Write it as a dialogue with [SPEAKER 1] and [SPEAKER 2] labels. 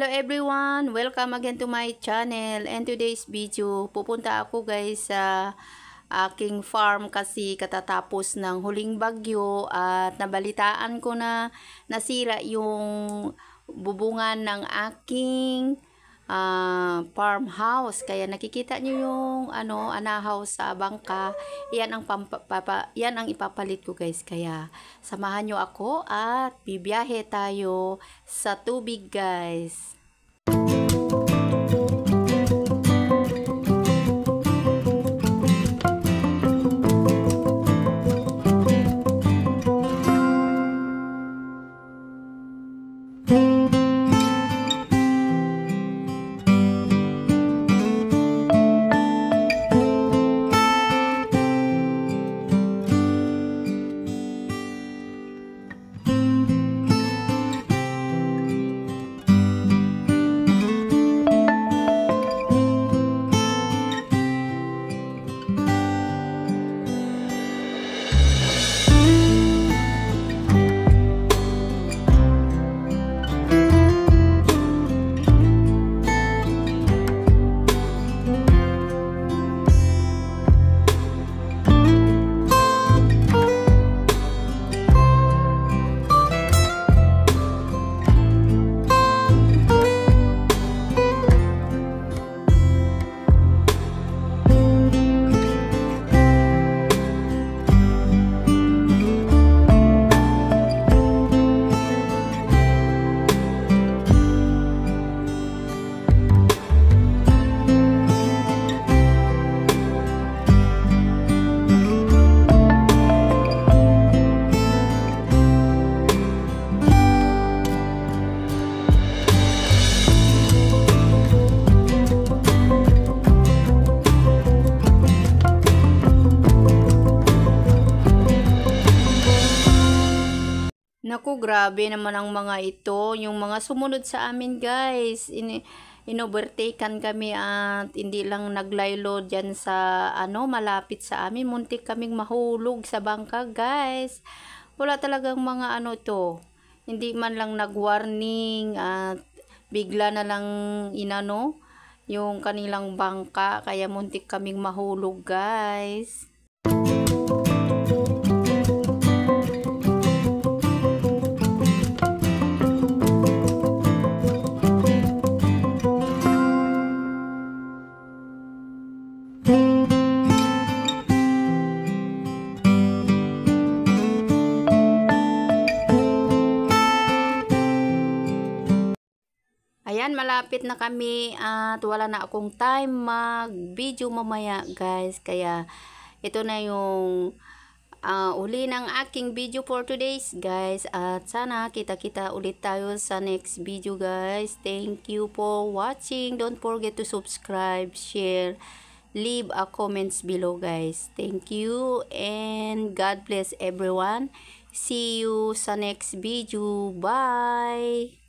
[SPEAKER 1] Hello everyone! Welcome again to my channel. And today's video, pupunta ako guys sa aking farm kasi katatapos ng huling bagyo at nabalitaan ko na nasira yung bubungan ng aking farmhouse. Kaya nakikita nyo yung anahaw sa bangka. Yan ang ipapalit ko guys. Kaya samahan nyo ako at bibiyahe tayo sa tubig guys. Naku, grabe naman ang mga ito. Yung mga sumunod sa amin, guys. Inovertaken kami at hindi lang naglaylo dyan sa, malapit sa amin. Muntik kaming mahulog sa bangka, guys. Wala talagang mga to. Hindi man lang nag-warning at bigla na lang yung kanilang bangka. Kaya muntik kaming mahulog, guys. Ayan, malapit na kami at wala na akong time mag-video mamaya guys. Kaya ito na yung uli ng aking video for today's guys. At sana kita-kita ulit tayo sa next video guys. Thank you for watching. Don't forget to subscribe, share, leave a comments below guys. Thank you and God bless everyone. See you sa next video. Bye!